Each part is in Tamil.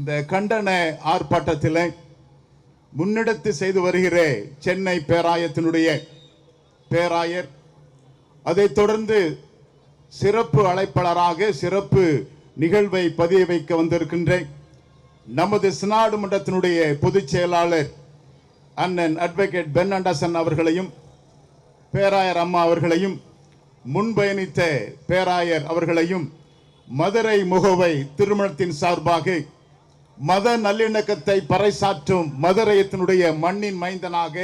இந்த கண்டன ஆர்ப்பாட்டத்தில் முன்னெடுத்து செய்து வருகிற சென்னை பேராயத்தினுடைய பேராயர், அதைத் தொடர்ந்து சிறப்பு அழைப்பாளராக சிறப்பு நிகழ்வை பதிய வைக்க வந்திருக்கின்ற நமது சினாடு மன்றத்தினுடைய பொதுச் செயலாளர் அண்ணன் அட்வொகேட் பென் ஆண்டர்சன் அவர்களையும், பேராயர் அம்மா அவர்களையும், முன்பயணித்த பேராயர் அவர்களையும், மதுரை முகவை திருமணத்தின் சார்பாக மத நல்லிணக்கத்தை பறைசாற்றும் மதுரையத்தினுடைய மண்ணின் மைந்தனாக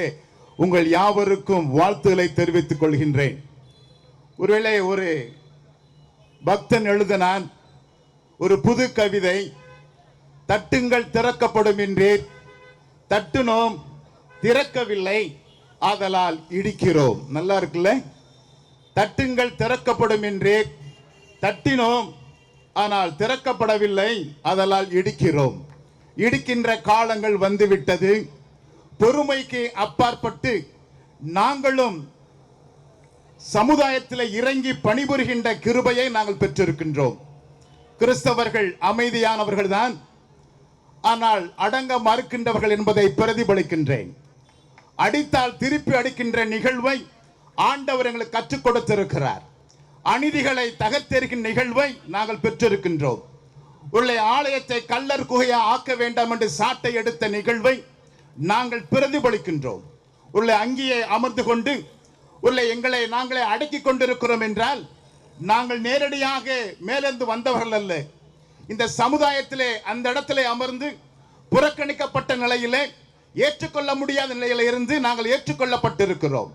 உங்கள் யாவருக்கும் வாழ்த்துக்களை தெரிவித்துக் கொள்கின்றேன். ஒருவேளை ஒரு பக்தன் எழுதினான் ஒரு புது கவிதை, தட்டுங்கள் திறக்கப்படும் என்றேன், தட்டுனோம் திறக்கவில்லை, ஆதலால் இடிக்கிறோம். நல்லா இருக்குல்ல? தட்டுங்கள் திறக்கப்படும் என்றே தட்டினோம், ஆனால் திறக்கப்படவில்லை, ஆதலால் இடிக்கிறோம். இடிக்கின்ற காலங்கள் வந்துவிட்டது. பொறுமைக்கு அப்பாற்பட்டு நாங்களும் சமுதாயத்தில் இறங்கி பணிபுரிகின்ற கிருபையை நாங்கள் பெற்றிருக்கின்றோம். கிறிஸ்தவர்கள் அமைதியானவர்கள் தான், ஆனால் அடங்க மறுக்கின்றவர்கள் என்பதை பிரதிபலிக்கின்றேன். அடித்தால் திருப்பி அடிக்கின்ற நிகழ்வை ஆண்டவர் எங்களுக்கு கற்றுக் கொடுத்திருக்கிறார். அநீதிகளை தகர்த்தெறிகின்ற நிகழ்வை நாங்கள் பெற்றிருக்கின்றோம். உள்ளே ஆலயத்தை கல்லர் குகையா ஆக்க வேண்டாம் என்று சாட்டை எடுத்த நிகழ்வை நாங்கள் பிரதிபலிக்கின்றோம். உள்ளே அங்கேயே அமர்ந்து கொண்டு உள்ளே எங்களை நாங்களே அடக்கி கொண்டிருக்கிறோம் என்றால் நாங்கள் நேரடியாக மேலிருந்து வந்தவர்கள் அல்ல. இந்த சமுதாயத்திலே அந்த இடத்திலே அமர்ந்து புறக்கணிக்கப்பட்ட நிலையிலே ஏற்றுக்கொள்ள முடியாத நிலையில இருந்து நாங்கள் ஏற்றுக்கொள்ளப்பட்டிருக்கிறோம்.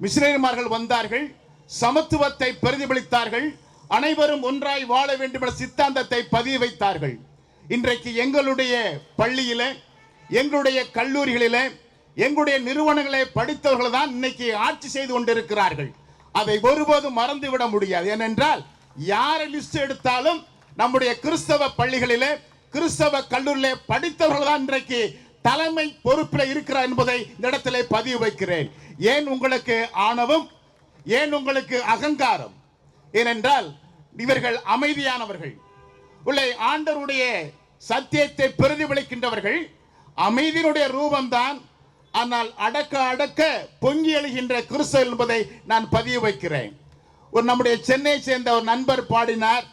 மிஷனரிமார்கள் வந்தார்கள், சமத்துவத்தை பிரதிபலித்தார்கள், அனைவரும் ஒன்றாய் வாழ வேண்டும் என்ற சித்தாந்தத்தை பதிய வைத்தார்கள். இன்றைக்கு எங்களுடைய பள்ளியிலே, எங்களுடைய கல்லூரிகளிலே, எங்களுடைய நிறுவனங்களை படித்தவர்கள் தான் இன்னைக்கு ஆட்சி செய்து கொண்டிருக்கிறார்கள். அதை ஒருபோதும் மறந்துவிட முடியாது. ஏனென்றால் யாரை லிஸ்ட் எடுத்தாலும் நம்முடைய கிறிஸ்தவ பள்ளிகளிலே, கிறிஸ்தவ கல்லூரியிலே படித்தவர்கள் தான் இன்றைக்கு தலைமை பொறுப்பில் இருக்கிறார் என்பதை இந்த இடத்திலே பதிவு வைக்கிறேன். ஏன் உங்களுக்கு ஆணவம், ஏன் உங்களுக்கு அகங்காரம்? ஏனென்றால் இவர்கள் அமைதியானவர்கள், உள்ளே ஆண்டவருடைய சத்தியத்தை பிரதிபலிக்கின்றவர்கள். அமைதியினுடைய ரூபம்தான், ஆனால் அடக்க அடக்க பொங்கி எழுகின்ற கிறிஸ்தவ என்பதை நான் பதிவு வைக்கிறேன். ஒரு நம்முடைய சென்னையை சேர்ந்த ஒரு நண்பர் பாடினார்,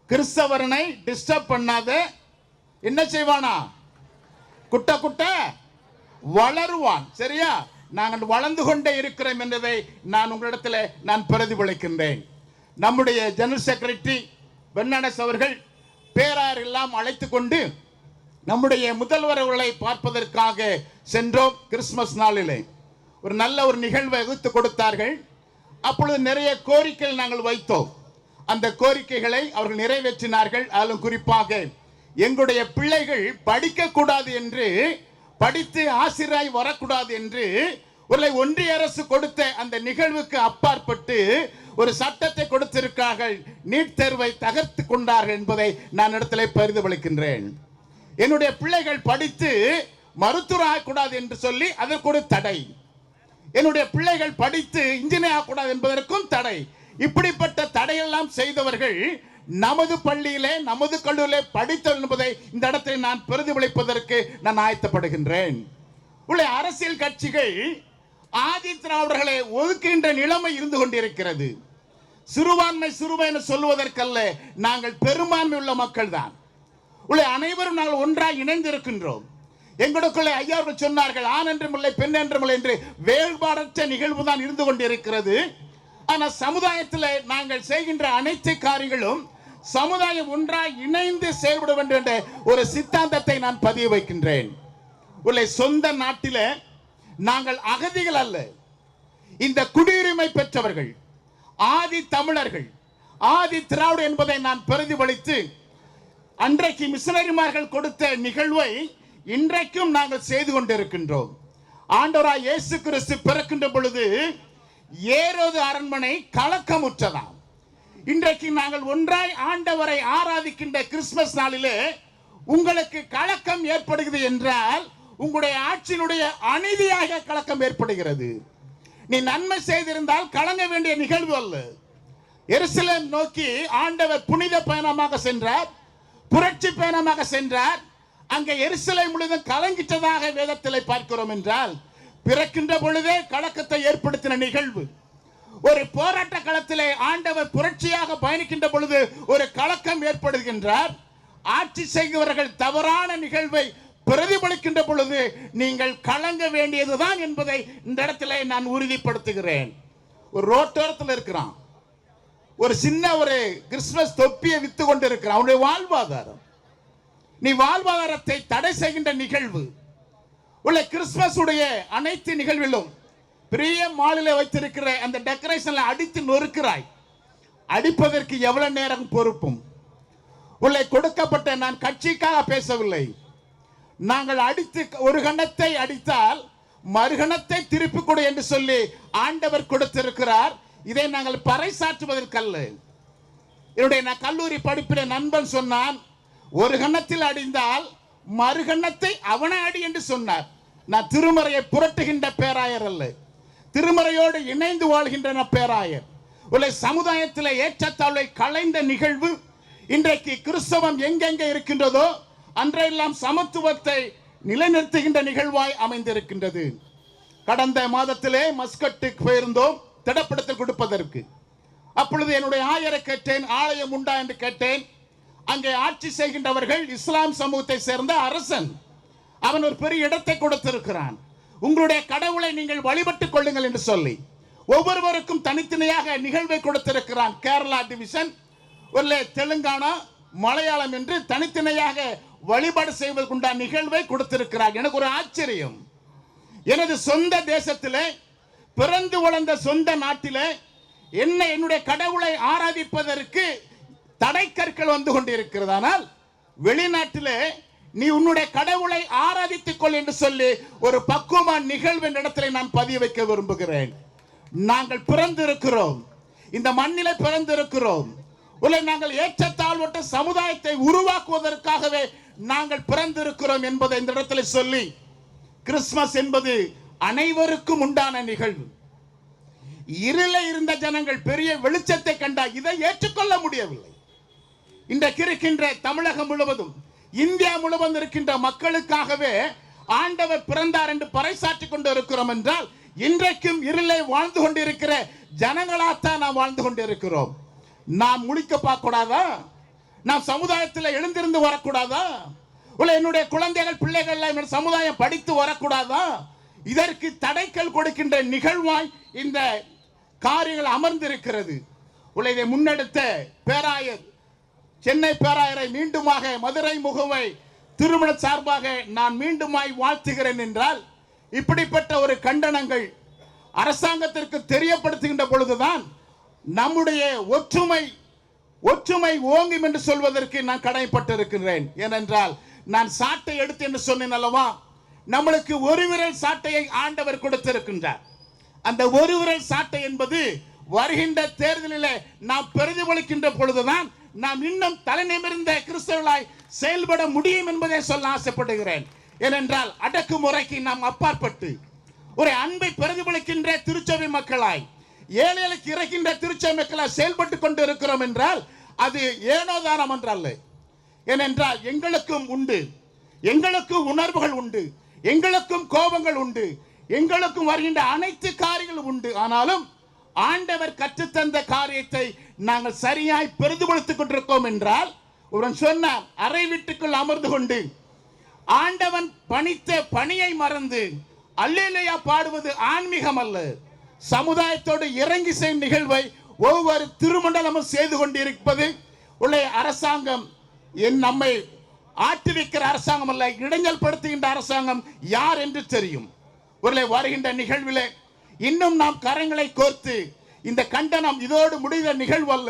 கிறிஸ்தவரனை டிஸ்டர்ப் பண்ணாத என்ன செய்வானா, குட்ட குட்ட வளருவான். சரியா? நாங்கள் வளர்ந்து கொண்டே இருக்கிறோம் என்பதை நான் உங்களிடத்தில் நான் பிரதிபலிக்கின்றேன். நம்முடைய ஜெனரல் செக்ரட்டரி பெர்னாண்டஸ் அவர்கள் பேராயர் எல்லாம் அழைத்து கொண்டு நம்முடைய முதல்வர் அவர்களை பார்ப்பதற்காக சென்றோம். கிறிஸ்துமஸ் நாளிலே ஒரு நல்ல ஒரு நிகழ்வை வகுத்து கொடுத்தார்கள். அப்பொழுது நிறைய கோரிக்கைகள் நாங்கள் வைத்தோம். அந்த கோரிக்கைகளை அவர்கள் நிறைவேற்றினார்கள். அதிலும் குறிப்பாக எங்களுடைய பிள்ளைகள் படிக்கக்கூடாது என்று, படித்து ஆசிரியராய் வரக்கூடாது என்று ஒரு ஒன்றிய அரசு கொடுத்த அந்த நிகழ்வுக்கு அப்பாற்பட்டு ஒரு சட்டத்தை கொடுத்திருக்கிறார்கள். நீட் தேர்வை தகர்த்து கொண்டார்கள் என்பதை நான் இடத்திலே பிரதிபலிக்கின்றேன். என்னுடைய பிள்ளைகள் படித்து மருத்துவர் ஆகக்கூடாது என்று சொல்லி அதற்கு ஒரு தடை. என்னுடைய பிள்ளைகள் படித்து இன்ஜினியர் ஆகக்கூடாது என்பதற்கும் தடை. இப்படிப்பட்ட தடையெல்லாம் செய்தவர்கள் நமது பள்ளியிலே, நமது கல்லூரியிலே படித்தவர் என்பதை இந்த இடத்தில் நான் பிரதிபலிப்பதற்கு நான் ஆயத்தப்படுகின்றேன். உள்ள அரசியல் கட்சிகள் ஆதி திராவிடர்களை ஒதுக்குகின்ற நிலைமை இருந்து கொண்டிருக்கிறது. சிறுபான்மை சிறுபான்மை சொல்வதற்கல்ல, நாங்கள் பெரும்பான்மை உள்ள மக்கள் தான். உள்ள அனைவரும் நாங்கள் ஒன்றாக இணைந்திருக்கின்றோம். எங்களுக்குள்ளே ஐயா அவர்கள் சொன்னார்கள், ஆண் என்றும் இல்லை பெண் என்றும் இல்லை என்று வேறுபாடற்ற நிகழ்வு தான் இருந்து கொண்டிருக்கிறது. ஆனால் சமுதாயத்தில் நாங்கள் செய்கின்ற அனைத்து காரியங்களும் சமுதாயம் ஒன்றாக இணைந்து செயல்பட வேண்டும் என்ற ஒரு சித்தாந்தத்தை நான் பதிவு வைக்கின்றேன். உள்ள சொந்த நாட்டில் நாங்கள் அகதிகள் அல்ல, இந்த குடியுரிமை பெற்றவர்கள், ஆதி தமிழர்கள், ஆதி திராவிட என்பதை நான் பிரதிபலித்து அன்றைக்கு மிஷனரிமார்கள் கொடுத்த நிகழ்வை இன்றைக்கும் நாங்கள் செய்து கொண்டிருக்கின்றோம். ஆண்டவராய் இயேசு கிறிஸ்து பிறக்கின்ற பொழுது ஏரோது அரண்மனை கலக்கமுற்றதாம். இன்றைக்கு நாங்கள் ஒன்றாய் ஆண்டவரை ஆராதிக்கின்ற கிறிஸ்துமஸ் நாளிலே உங்களுக்கு கலக்கம் ஏற்படுகிறது என்றால் உங்களுடைய ஆட்சியினுடைய அநீதியாக கலக்கம் ஏற்படுகிறது. நீ நன்மை செய்திருந்தால் கலங்க வேண்டிய நிகழ்வு அல்ல. எருசலேம் நோக்கி ஆண்டவர் புனித பயணமாக சென்றார், புரட்சி பயணமாக சென்றார். அங்கே எருசலேம் முழுவதும் கலங்கிட்டதாக வேதத்தில் பார்க்கிறோம் என்றால், பிறக்கின்ற பொழுதே கலக்கத்தை ஏற்படுத்தின நிகழ்வு. ஒரு போராட்ட களத்திலே ஆண்டவர் புரட்சியாக பயணிக்கின்ற பொழுது ஒரு கலக்கம் ஏற்படுகின்றார். ஆட்சி செய்கிறவர்கள் தவறான நிகழ்வை பிரதிபலிக்கின்ற பொழுது நீங்கள் கலங்க வேண்டியதுதான் என்பதை இந்த இடத்துல நான் உறுதிப்படுத்துகிறேன். ஒரு ரோட்டோரத்தில் இருக்கிறான், ஒரு சின்ன ஒரு கிறிஸ்துமஸ் தொப்பியை வித்து கொண்டு இருக்கிறான். அவனுடைய வாழ்வாதாரம், நீ வாழ்வாதாரத்தை தடை செய்கின்ற நிகழ்வு உள்ள கிறிஸ்துமஸ் உடைய அனைத்து நிகழ்விலும் பெரிய மாலில் வைத்திருக்கிற அந்த டெக்கரேஷன்ல அடித்து நொறுக்கிறாய். அடிப்பதற்கு எவ்வளவு நேரம் பொறுப்பும் உள்ளே கொடுக்கப்பட்ட, நான் கட்சிக்காக பேசவில்லை. நாங்கள் அடித்து ஒரு கணத்தை அடித்தால் மறுகணத்தை திருப்பி கொடு என்று சொல்லி ஆண்டவர் கொடுத்திருக்கிறார். இதை நாங்கள் பறைசாற்றுவதற்கல்ல. என்னுடைய கல்லூரி படிப்பின நண்பன் சொன்னான், ஒரு கணத்தில் அடிந்தால் மறுகணத்தை அவனை அடி என்று சொன்னார். நான் திருமறையை புரட்டுகின்ற பேராயர் அல்ல, திருமறையோடு இணைந்து வாழ்கின்ற பேராயர். உள்ள சமுதாயத்தில் ஏற்றத்தாழ்வை களைந்த நிகழ்வு இன்றைக்கு கிறிஸ்தவம் எங்கெங்கே இருக்கின்றதோ அன்றையெல்லாம் சமத்துவத்தை நிலைநிறுத்துகின்ற நிகழ்வாய் அமைந்திருக்கின்றது. கடந்த மாதத்திலே மஸ்கட்டுக்கு போயிருந்தோம் திடப்படத்தில் கொடுப்பதற்கு. அப்பொழுது என்னுடைய ஆயரை கேட்டேன், ஆலயம் உண்டா என்று கேட்டேன். அங்கே ஆட்சி செய்கின்றவர்கள் இஸ்லாம் சமூகத்தை சேர்ந்த அரசன். அவன் ஒரு பெரிய இடத்தை கொடுத்திருக்கிறான். உங்களுடைய கடவுளை நீங்கள் வழிபட்டுக் கொள்ளுங்கள் என்று சொல்லி ஒவ்வொருவருக்கும் தனித்தனியாக நிகழ்வை கொடுத்திருக்கிறான். கேரளா டிவிஷன், தெலுங்கானா, மலையாளம் என்று தனித்தனியாக வழிபாடு செய்வதற்குண்டான நிகழ்வை கொடுத்திருக்கிறார். எனக்கு ஒரு ஆச்சரியம். எனது சொந்த தேசத்திலே பிறந்து வளர்ந்த சொந்த நாட்டிலே என்னுடைய கடவுளை ஆராதிப்பதற்கு தடை கற்கள் வந்து கொண்டிருக்கிறது. ஆனால் வெளிநாட்டிலே நீ உன்னுடைய கடவுளை ஆராதித்துக் கொள் என்று சொல்லி ஒரு பக்குவமான நிகழ்வின் இடத்திலே நான் பதிய வைக்க விரும்புகிறேன். நாங்கள் பிறந்திருக்கிறோம், இந்த மண்ணிலே பிறந்திருக்கிறோம். நாங்கள் ஏற்றத்தாழ்வற்ற சமுதாயத்தை உருவாக்குவதற்காகவே நாங்கள் பிறந்திருக்கிறோம் என்பதை இந்த இடத்துல சொல்லி, கிறிஸ்துமஸ் என்பது அனைவருக்கும் உண்டான நிகழ்வு. இருள இருந்த ஜனங்கள் பெரிய வெளிச்சத்தை கண்டா இதை ஏற்றுக்கொள்ள முடியவில்லை. இன்றைக்கு இருக்கின்ற தமிழகம் முழுவதும், இந்தியா முழுவதும் இருக்கின்ற மக்களுக்காகவே ஆண்டவர் பிறந்தார் என்று பறைசாற்றிக் கொண்டு இருக்கிறோம் என்றால், இன்றைக்கும் இருளை வாழ்ந்து கொண்டிருக்கிற ஜனங்களாத்தான் நாம் வாழ்ந்து கொண்டிருக்கிறோம். நாம் முழிக்க பார்க்க கூடாதா? நாம் சமுதாயத்தில் எழுந்திருந்து வரக்கூடாதா? என்னுடைய குழந்தைகள் பிள்ளைகள் சமுதாயம் படித்து வரக்கூடாதா? இதற்கு தடைக்கல் கொடுக்கின்ற நிகழ்வாய் இந்த காரியங்கள் அமர்ந்திருக்கிறது. இதை முன்னெடுத்த பேராயர், சென்னை பேராயரை மீண்டுமாக மதுரை முகவை திருமண சார்பாக நான் மீண்டுமாய் வாழ்த்துகிறேன். என்றால் இப்படிப்பட்ட ஒரு கண்டனங்கள் அரசாங்கத்திற்கு தெரியப்படுத்துகின்ற பொழுதுதான் நம்முடைய ஒற்றுமை ஓங்கும் என்று சொல்வதற்கு நான் கடமைப்பட்டிருக்கிறேன். ஏனென்றால் நான் சாட்டை எடுத்து என்று சொன்னேன் அல்லவா, நம்மளுக்கு ஒரு விரல் சாட்டையை ஆண்டவர் கொடுத்திருக்கின்றார். அந்த ஒரு விரல் சாட்டை என்பது வருகின்ற தேர்தலில் நாம் பிரதிபலிக்கின்ற பொழுதுதான் நாம் இன்னும் தலை நிமிர்ந்த கிறிஸ்தவர்களாய் செயல்பட முடியும் என்பதை சொல்ல ஆசைப்படுகிறேன். ஏனென்றால் அடக்குமுறைக்கு நாம் அப்பாற்பட்டு ஒரு அன்பை பிரதிபலிக்கின்ற திருச்சபை மக்களாய், ஏழைகளுக்கு இறக்கின்ற திருச்சபை மக்களாய் செயல்பட்டு கொண்டு இருக்கிறோம் என்றால் அது ஏனோதானம் என்றல்ல. ஏனென்றால் எங்களுக்கும் உண்டு, எங்களுக்கும் உணர்வுகள் உண்டு, எங்களுக்கும் கோபங்கள் உண்டு, எங்களுக்கும் வருகின்ற அனைத்து காரியங்களும் உண்டு. ஆனாலும் ஆண்டவர் கற்றுத்தந்த காரியத்தை நாங்கள் சரியாய் பிரதிபலித்துக் கொண்டிருக்கோம் என்றால், ஒருவன் சொன்னான், அறை வீட்டுக்குள் அமர்ந்து கொண்டு ஆண்டவன் பணித்த பணியை மறந்து அல்லேலூயா பாடுவது ஆன்மீகம் அல்ல. சமுதாயத்தோடு இறங்கி செய்யும் நிகழ்வை ஒவ்வொரு திருமண்டலமும் செய்து கொண்டிருப்பது அரசாங்கம் நம்மை ஆட்டி வைக்கிற அரசாங்கம் அல்ல, இடைஞ்சல் படுத்துகின்ற அரசாங்கம் யார் என்று தெரியும். வருகின்ற நிகழ்வில் இன்னும் நாம் கரங்களை கோர்த்து இந்த கண்டனம் இதோடு முடிந்த நிகழ்வு அல்ல.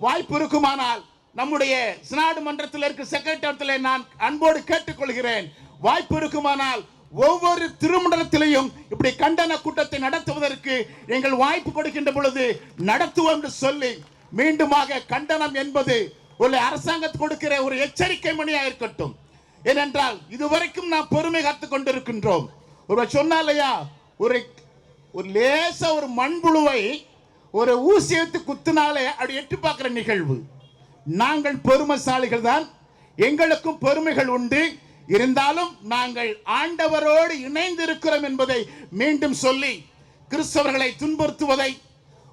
வாய்ப்பு இருக்குமானால் நம்முடைய சினாடு மன்றத்தில் இருக்கிற செக்ரட்டரியத்தில் நான் அன்போடு கேட்டுக்கொள்கிறேன், வாய்ப்பு இருக்குமானால் ஒவ்வொரு திருமண்டலத்திலையும் இப்படி கண்டன கூட்டத்தை நடத்துவதற்கு எங்கள் வாய்ப்பு கொடுக்கின்ற பொழுது நடத்துவோம் என்று சொல்லி, மீண்டுமாக கண்டனம் என்பது ஒரு அரசாங்கத்துக்கு கொடுக்கிற ஒரு எச்சரிக்கை மணியா இருக்கட்டும். ஏனென்றால் இதுவரைக்கும் நாம் பொறுமை காத்துக் கொண்டிருக்கின்றோம். ஒரு சொன்னாலையா, ஒரு லேச ஒரு மண்புழுவை ஒரு ஊசி எடுத்து குத்தினாலே அப்படி எட்டி பார்க்கிற நிகழ்வு. நாங்கள் பொறுமைசாலிகள் தான், எங்களுக்கும் பொறுமைகள் உண்டு, இருந்தாலும் நாங்கள் ஆண்டவரோடு இணைந்து இருக்கிறோம் என்பதை மீண்டும் சொல்லி, கிறிஸ்தவர்களை துன்புறுத்துவதை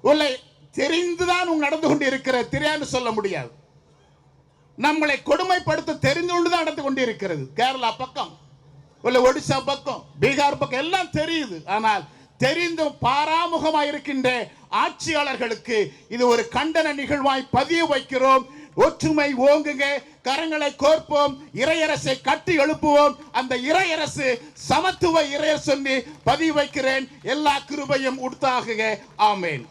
உள்ள தெரிந்துதான் நடந்து கொண்டு இருக்கிற, தெரியாது சொல்ல முடியாது. நம்மளை கொடுமைப்படுத்த தெரிந்து கொண்டுதான் நடந்து கொண்டு இருக்கிறது. கேரளா பக்கம், ஒடிசா பக்கம், பீகார் பக்கம் எல்லாம் தெரியுது. ஆனால் தெரிந்தும் பாராமுகமாக இருக்கின்ற ஆட்சியாளர்களுக்கு இது ஒரு கண்டன நிகழ்வாய் பதிய வைக்கிறோம். ஒற்றுமை ஓங்குங்க, கரங்களை கோர்ப்போம், இறையரசை கட்டி எழுப்புவோம். அந்த இறையரசு சமத்துவ இறையரசு சொல்லி பதிவு வைக்கிறேன். எல்லா கிருபையும் உண்டாகுக. ஆமேன்.